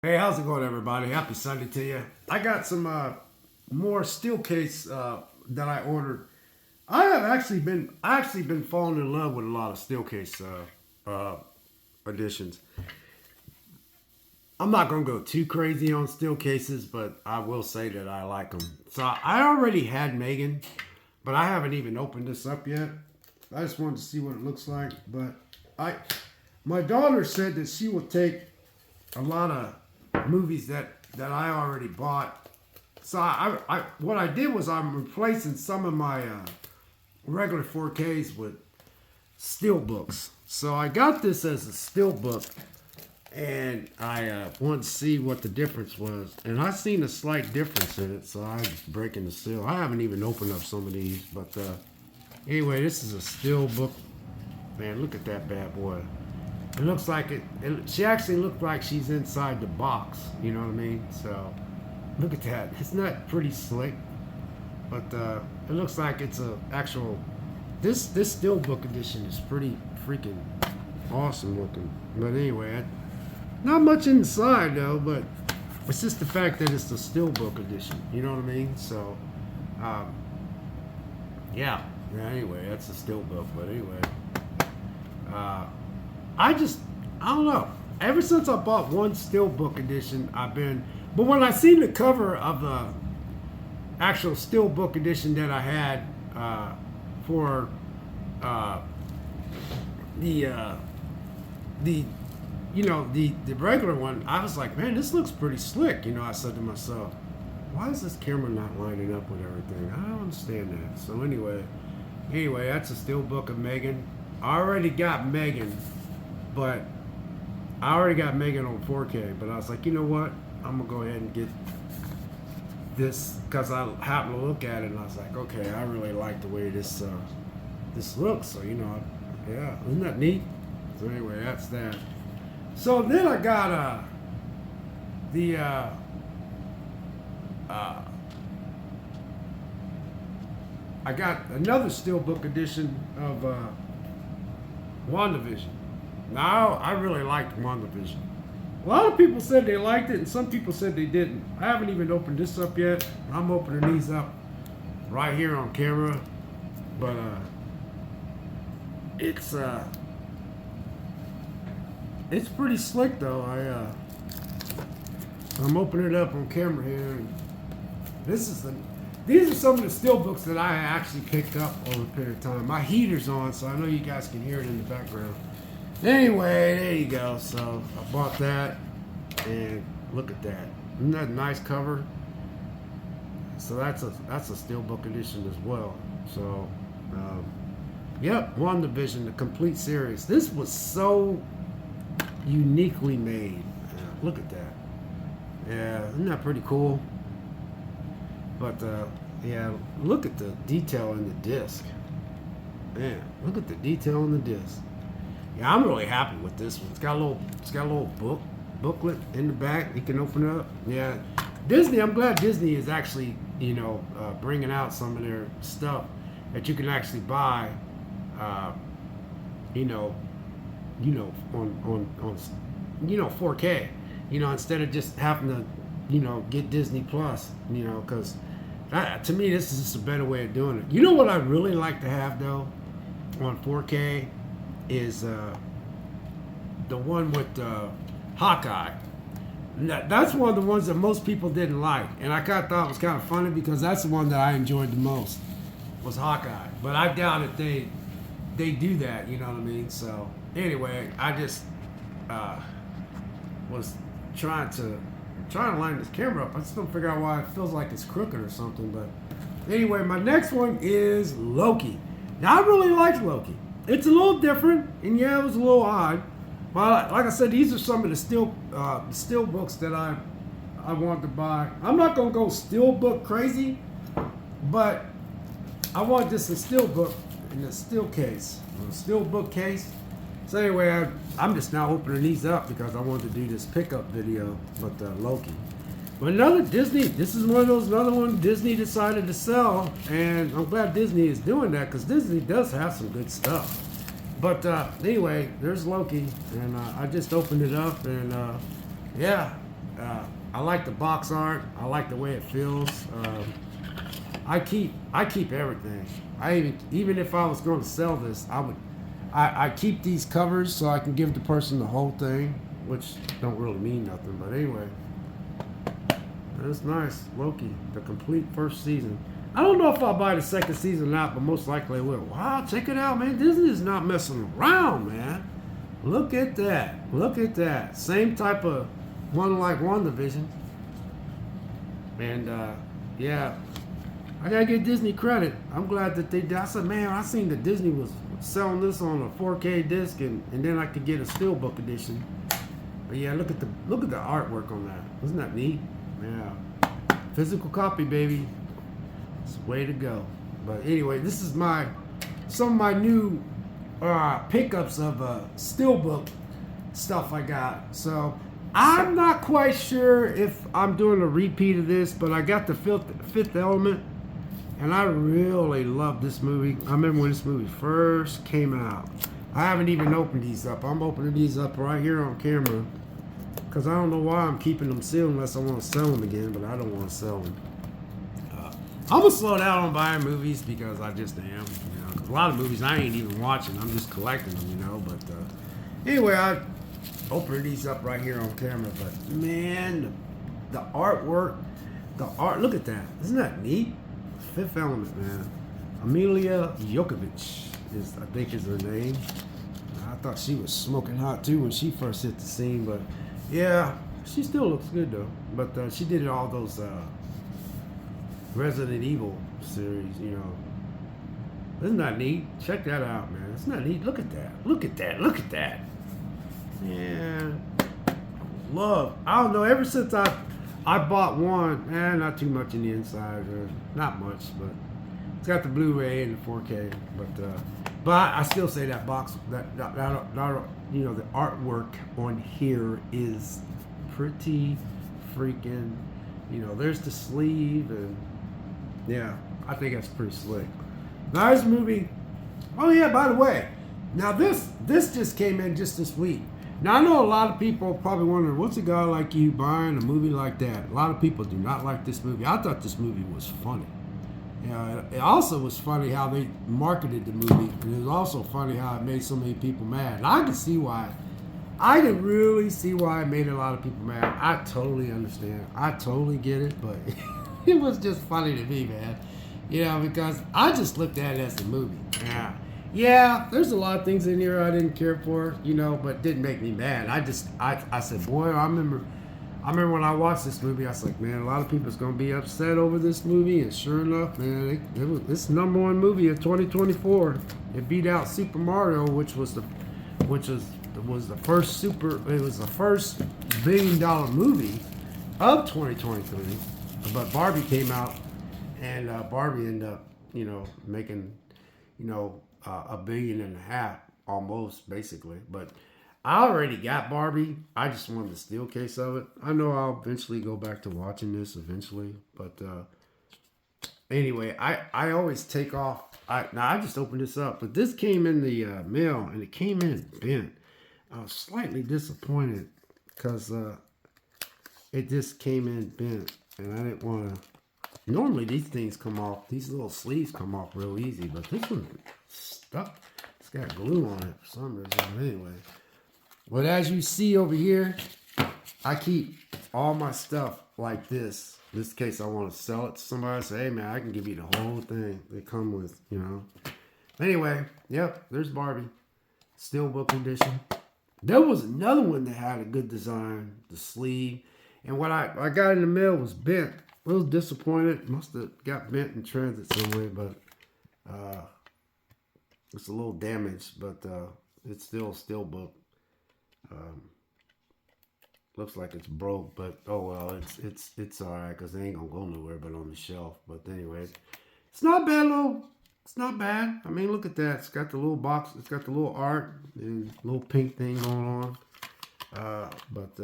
Hey, how's it going, everybody? Happy Sunday to you. I got some more steel case that I ordered. I actually been falling in love with a lot of steel case uh, editions. I'm not gonna go too crazy on steel cases, but I will say that I like them. So I already had Megan, but I haven't even opened this up yet. I just wanted to see what it looks like. But I, my daughter said that she will take a lot of movies that I already bought. So I what I did was I'm replacing some of my regular 4Ks with Steelbooks. So I got this as a Steelbook, and I wanted to see what the difference was. And I seen a slight difference in it, so I was breaking the seal. I haven't even opened up some of these, but anyway, this is a Steelbook. Man, look at that bad boy. It looks like she actually looked like she's inside the box. You know what I mean? So, look at that. It's not pretty slick, but it looks like it's a actual. This Steelbook edition is pretty freaking awesome looking. But anyway, not much inside though. But it's just the fact that it's the Steelbook edition. You know what I mean? So, um, yeah. Anyway, that's a Steelbook. But anyway. Uh, I don't know. Ever since I bought one Steelbook edition, but when I seen the cover of the actual Steelbook edition that I had for uh, the the the regular one, I was like, man, this looks pretty slick. I said to myself, why is this camera not lining up with everything? I don't understand that. So anyway, that's a Steelbook of Megan. I already got Megan, but I already got Megan on 4K. But I was like, you know what? I'm gonna go ahead and get this because I happened to look at it and I was like, okay, I really like the way this looks. So yeah, isn't that neat? So anyway, that's that. So then I got the I got another Steelbook edition of WandaVision. Now, I really liked WandaVision. A lot of people said they liked it, and some people said they didn't. I haven't even opened this up yet. I'm opening these up right here on camera, but it's pretty slick though. I'm opening it up on camera here. And these are some of the Steelbooks that I actually picked up over a period of time. My heater's on, so I know you guys can hear it in the background. Anyway, there you go. So I bought that, and look at that. Isn't that a nice cover? So that's a Steelbook edition as well. So, yep, WandaVision, the complete series. This was so uniquely made. Look at that. Yeah, isn't that pretty cool? But yeah, look at the detail in the disc. Man, look at the detail in the disc. Yeah, I'm really happy with this one. It's got a little booklet in the back. You can open it up. Yeah, Disney. I'm glad Disney is actually bringing out some of their stuff that you can actually buy. On 4K. Instead of just having to get Disney Plus. Because to me this is just a better way of doing it. You know what I really like to have though on 4K is the one with Hawkeye. That's one of the ones that most people didn't like, and I kind of thought it was kind of funny because that's the one that I enjoyed the most was Hawkeye. But I doubt if they do that. You know what I mean? So anyway, I just was trying to line this camera up. I just don't figure out why it feels like it's crooked or something. But anyway, my next one is Loki. Now I really like Loki. It's a little different, and yeah, it was a little odd. But like I said, these are some of the steel books that I wanted to buy. I'm not gonna go Steelbook crazy, but I want just a Steelbook in a steel case, a Steelbook case. So anyway, I'm just now opening these up because I wanted to do this pickup video with Loki. But another Disney, this is another one Disney decided to sell, and I'm glad Disney is doing that because Disney does have some good stuff. But anyway, there's Loki, and I just opened it up, and yeah, I like the box art. I like the way it feels. I keep everything. Even if I was going to sell this, I keep these covers so I can give the person the whole thing, which don't really mean nothing. But anyway, that's nice. Loki, the complete first season. I don't know if I'll buy the second season or not, but most likely I will. Wow, check it out, man. Disney is not messing around, man. Look at that. Look at that. Same type of one like WandaVision. And yeah, I gotta give Disney credit. I'm glad that they did. I said, man, I seen that Disney was selling this on a 4K disc, and then I could get a Steelbook edition. But yeah, look at the artwork on that. Isn't that neat? Yeah, physical copy, baby. It's the way to go. But anyway, this is some of my new pickups of Steelbook stuff I got. So I'm not quite sure if I'm doing a repeat of this, but I got the Fifth Element, and I really love this movie. I remember when this movie first came out. I haven't even opened these up. I'm opening these up right here on camera because I don't know why I'm keeping them sealed unless I want to sell them again, but I don't want to sell them. I'm gonna slow down on buying movies because I just am, you know. 'Cause a lot of movies I ain't even watching. I'm just collecting them, you know. But anyway, I open these up right here on camera. But man, the artwork, look at that. Isn't that neat? Fifth Element, man. Amelia Jokovic I think is her name. I thought she was smoking hot too when she first hit the scene, but yeah, she still looks good though. But she did all those Resident Evil series, you know. Isn't that neat? Check that out, man. Isn't that neat? Look at that. Look at that. Look at that. Yeah. Love. I don't know. Ever since I bought one, not too much in the inside, or not much, but it's got the Blu-ray and the 4K. But I still say that box, that you know, the artwork on here is pretty freaking. You know, there's the sleeve, and yeah, I think that's pretty slick. Nice movie. Oh yeah, by the way, now this just came in just this week. Now I know a lot of people probably wondering, what's a guy like you buying a movie like that? A lot of people do not like this movie. I thought this movie was funny. You know, it also was funny how they marketed the movie, and it was also funny how it made so many people mad. And I can see why. I can really see why it made a lot of people mad. I totally understand. I totally get it, but it was just funny to me, man. You know, because I just looked at it as a movie. Yeah, there's a lot of things in here I didn't care for, you know, but it didn't make me mad. I said, boy, I remember when I watched this movie, I was like, man, a lot of people's gonna be upset over this movie, and sure enough, man, it's #1 movie of 2024. It beat out Super Mario, which was the first $1 billion movie of 2023. But Barbie came out, and Barbie ended up, you know, making, you know, $1.5 billion almost, basically. But I already got Barbie. I just wanted the steel case of it. I know I'll eventually go back to watching this eventually, but anyway, I always take off. I just opened this up, but this came in the mail, and it came in bent. I was slightly disappointed because it just came in bent, and I didn't want to. Normally these things come off, these little sleeves come off real easy, but this one stuck. It's got glue on it for some reason. Anyway, but as you see over here, I keep all my stuff like this. In this case, I want to sell it to somebody. Say, hey man, I can give you the whole thing they come with, you know. Anyway, yep, there's Barbie. Steelbook edition. There was another one that had a good design, the sleeve. And what I got in the mail was bent. A little disappointed. Must have got bent in transit somewhere, but it's a little damaged, but it's still a Steelbook. Looks like it's broke, but oh well, it's all right because they ain't gonna go nowhere but on the shelf. But anyway, it's not bad, though. It's not bad. I mean, look at that. It's got the little box. It's got the little art and little pink thing going on. But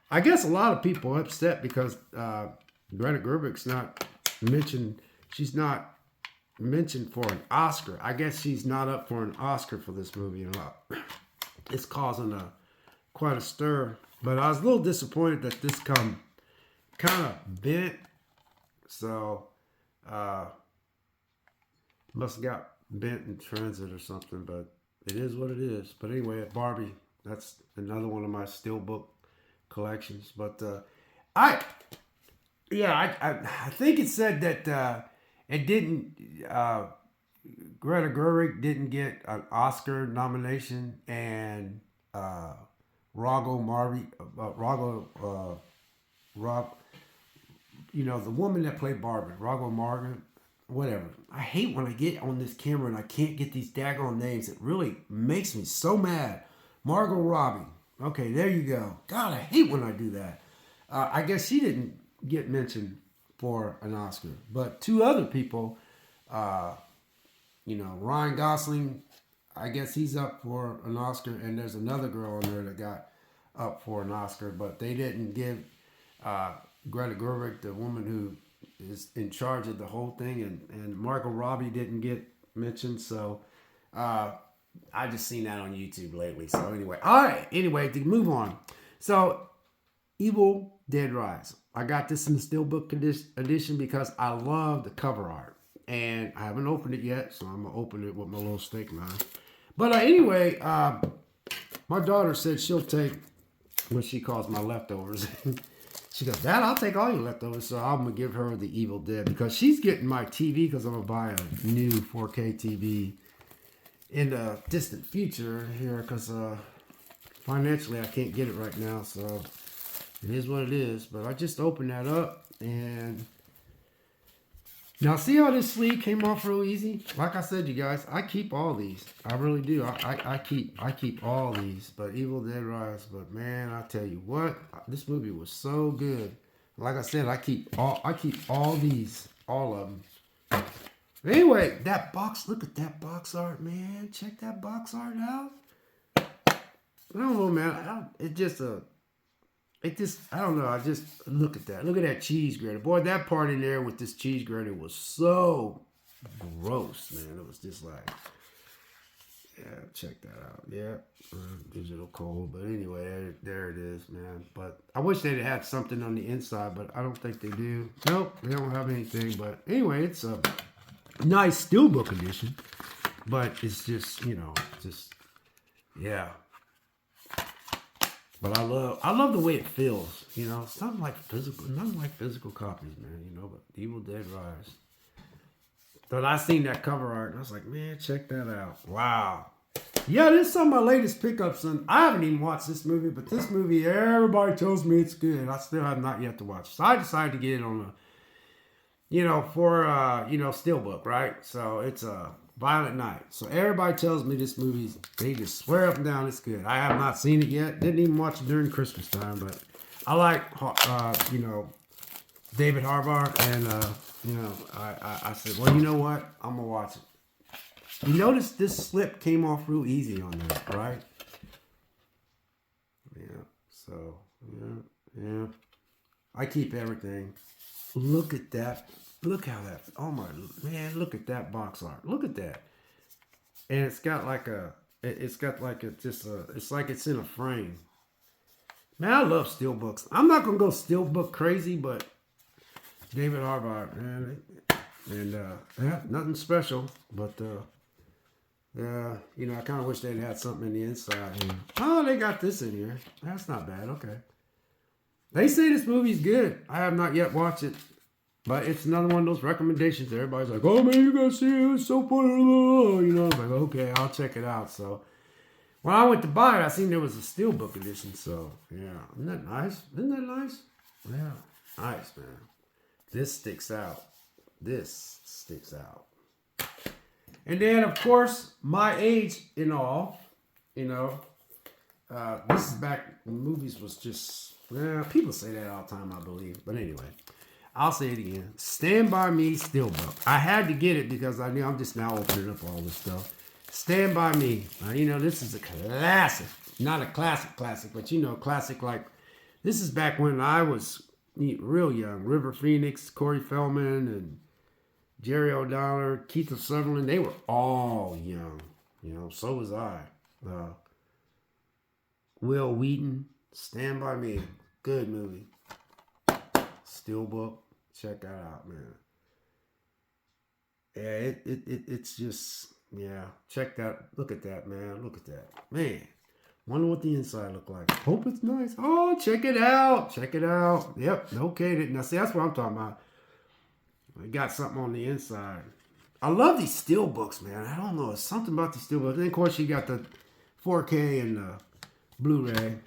I guess a lot of people are upset because Greta Gerwig's not mentioned. She's not mentioned for an Oscar. I guess she's not up for an Oscar for this movie. You know, it's causing quite a stir But I was a little disappointed that this come kind of bent. So, must have got bent in transit or something. But it is what it is. But anyway, Barbie, that's another one of my Steelbook collections. But I think it said that it didn't. Greta Gerwig didn't get an Oscar nomination, and Rago Marby, Rob, the woman that played Barbie, Rago Marvin, whatever. I hate when I get on this camera and I can't get these daggone names. It really makes me so mad. Margot Robbie. Okay, there you go. God, I hate when I do that. I guess she didn't get mentioned for an Oscar, but two other people. Ryan Gosling, I guess he's up for an Oscar, and there's another girl on there that got up for an Oscar, but they didn't give Greta Gerwig, the woman who is in charge of the whole thing, and Margot Robbie didn't get mentioned, so I just seen that on YouTube lately. So anyway, all right, to move on. So Evil Dead Rise. I got this in the Steelbook edition because I love the cover art. And I haven't opened it yet, so I'm going to open it with my little steak knife. But anyway, my daughter said she'll take what she calls my leftovers. She goes, Dad, I'll take all your leftovers. So I'm going to give her the Evil Dead because she's getting my TV because I'm going to buy a new 4K TV in the distant future here because financially I can't get it right now. So it is what it is. But I just opened that up and... Now, see how this sleeve came off real easy? Like I said, you guys, I keep all these. I really do. I keep all these. But Evil Dead Rise. But man, I tell you what, this movie was so good. Like I said, I keep all these, all of them. Anyway, that box. Look at that box art, man. Check that box art out. I don't know, man. I don't know. I just look at that. Look at that cheese grater. Boy, that part in there with this cheese grater was so gross, man. It was just like, yeah, check that out. Yeah, digital cold. But anyway, there it is, man. But I wish they'd had something on the inside, but I don't think they do. Nope, they don't have anything. But anyway, it's a nice Steelbook edition. But it's just, yeah. But I love the way it feels, something like physical copies, man, but Evil Dead Rise. But I seen that cover art and I was like, man, check that out. Wow. Yeah, this is some of my latest pickups, and I haven't even watched this movie, but this movie, everybody tells me it's good. I still have not yet to watch. So I decided to get it on Steelbook, right? So it's a Violent Night. So everybody tells me this movie, they just swear up and down it's good. I have not seen it yet. Didn't even watch it during Christmas time, but I like, David Harbour, and, I said, well, you know what? I'm going to watch it. You notice this slip came off real easy on there, right? Yeah, so, yeah. I keep everything. Look at that. Look how that, oh my, man, look at that box art. Look at that. And it's like it's in a frame. Man, I love Steelbooks. I'm not going to go Steelbook crazy, but David Harbour, man, and nothing special, but, I kind of wish they'd had something in the inside. Oh, they got this in here. That's not bad, okay. They say this movie's good. I have not yet watched it. But it's another one of those recommendations. Everybody's like, oh, man, you got to see it. It's so funny. I'm like, okay, I'll check it out. So when I went to buy it, I seen there was a Steelbook edition. So, yeah. Isn't that nice? Yeah. Nice, man. This sticks out. And then, of course, my age and all, this is back when movies was just, people say that all the time, I believe. But anyway. I'll say it again. Stand By Me Steelbook. I had to get it because I knew I'm just now opening up all this stuff. Stand By Me. Now, this is a classic. Not a classic, but classic like, this is back when I was real young. River Phoenix, Corey Feldman, and Jerry O'Donnell, Keith Sutherland, they were all young. So was I. Will Wheaton. Stand By Me. Good movie. Steelbook. Check that out, man. Yeah, it's just, yeah. Check that. Look at that, man. Look at that. Man. Wonder what the inside look like. Hope it's nice. Oh, check it out. Check it out. Yep. Okay. Now, see, that's what I'm talking about. I got something on the inside. I love these steel books, man. I don't know. It's something about these steel books. And of course, you got the 4K and Blu-ray.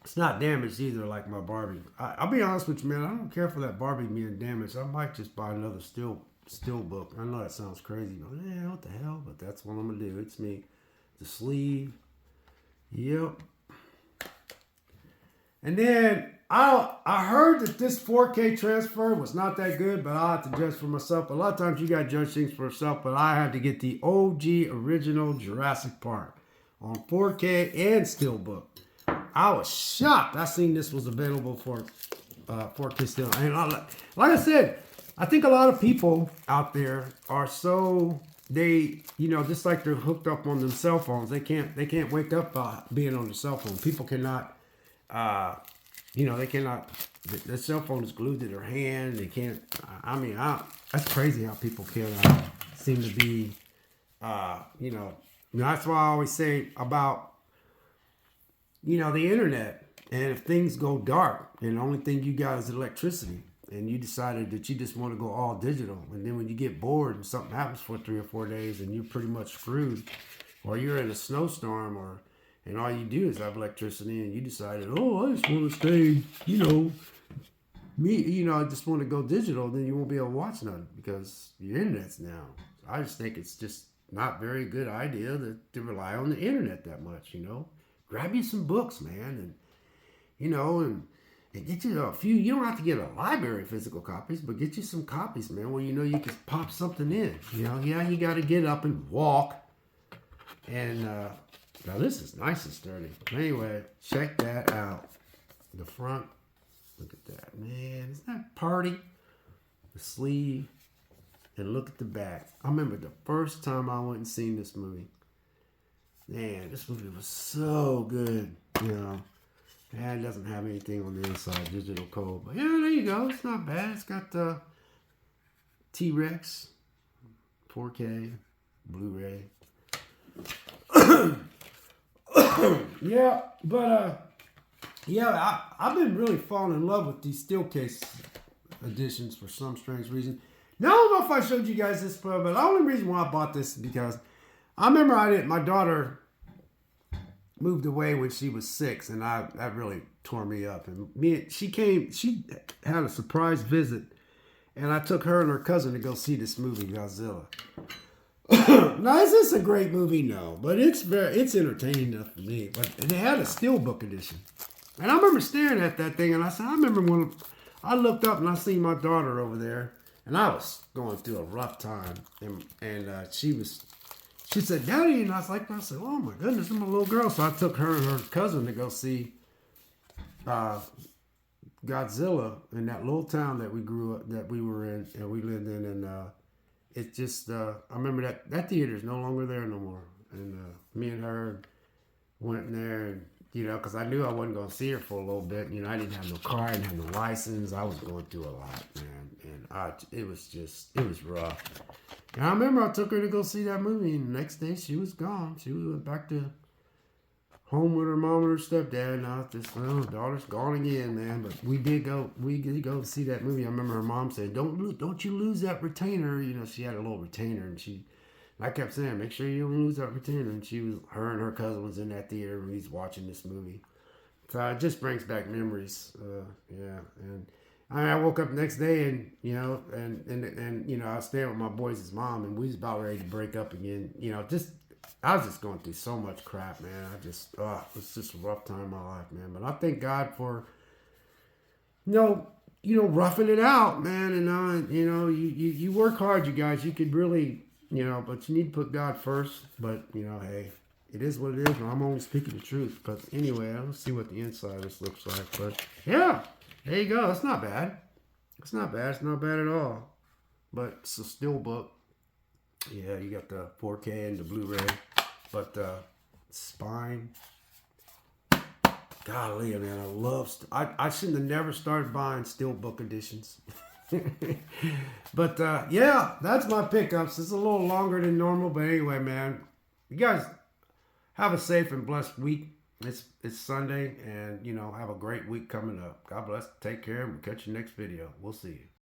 It's not damaged either, like my Barbie. I'll be honest with you, man. I don't care for that Barbie being damaged. I might just buy another steel book. I know that sounds crazy, but yeah, what the hell? But that's what I'm gonna do. It's me. The sleeve. Yep. And then I heard that this 4K transfer was not that good, but I have to judge for myself. A lot of times you got to judge things for yourself, but I had to get the OG original Jurassic Park on 4K and Steelbook. I was shocked. I seen this was available for 4K still. And like I said, I think a lot of people out there are so just like they're hooked up on them cell phones. They can't wake up being on the cell phone. People cannot. They cannot. The cell phone is glued to their hand. They can't. That's crazy how people can seem to be. That's why I always say about the internet. And if things go dark, and the only thing you got is electricity, and you decided that you just want to go all digital, and then when you get bored and something happens for 3 or 4 days, and you're pretty much screwed, or you're in a snowstorm, and all you do is have electricity, and you decided, I just want to stay, I just want to go digital, then you won't be able to watch nothing because your internet's down. I just think it's just not very good idea to rely on the internet that much, Grab you some books, man, and get you a few. You don't have to get a library physical copies, but get you some copies, man, where you can pop something in. You got to get up and walk. And now this is nice and sturdy. Anyway, check that out. The front, look at that, man. Isn't that party? The sleeve, and look at the back. I remember the first time I went and seen this movie. Man, this movie was so good. It doesn't have anything on the inside, digital code. But yeah, there you go. It's not bad. It's got the T-Rex, 4K, Blu-ray. I've been really falling in love with these Steelcase editions for some strange reason. Now, I don't know if I showed you guys this, but the only reason why I bought this is because I remember my daughter moved away when she was 6, and that really tore me up. And she had a surprise visit, and I took her and her cousin to go see this movie, Godzilla. Now, is this a great movie? No, but it's entertaining enough for me. But they had a Steelbook edition, and I remember staring at that thing, and I said, I remember when I looked up and I seen my daughter over there, and I was going through a rough time, and she said, Daddy, and I said, oh my goodness, I'm a little girl. So I took her and her cousin to go see Godzilla in that little town that we were in, and we lived in, and it just, I remember that theater is no longer there no more. And me and her went in there, and, because I knew I wasn't going to see her for a little bit. I didn't have no car, I didn't have no license. I was going through a lot, man. And it was rough. And I remember I took her to go see that movie, and the next day she was gone. She went back to home with her mom and her stepdad. Now daughter's gone again, man. But we did go see that movie. I remember her mom saying, "Don't you lose that retainer." She had a little retainer, and I kept saying, "Make sure you don't lose that retainer." And her and her cousin was in that theater, and he's watching this movie. So it just brings back memories. And I woke up the next day, and I was staying with my boys' mom, and we was about ready to break up again. I was just going through so much crap, man. It was just a rough time in my life, man. But I thank God for, roughing it out, man. And you work hard, you guys. You could really, but you need to put God first. But hey, it is what it is. And I'm only speaking the truth. But anyway, let's see what the inside of this looks like. But yeah. There you go. It's not bad. It's not bad at all. But it's a Steelbook. Yeah, you got the 4K and the Blu-ray. But the spine. Golly, man, I love. I shouldn't have never started buying Steelbook editions. But yeah, that's my pickups. It's a little longer than normal, but anyway, man, you guys have a safe and blessed week. It's Sunday, and have a great week coming up. God bless. Take care, and we'll catch you next video. We'll see you.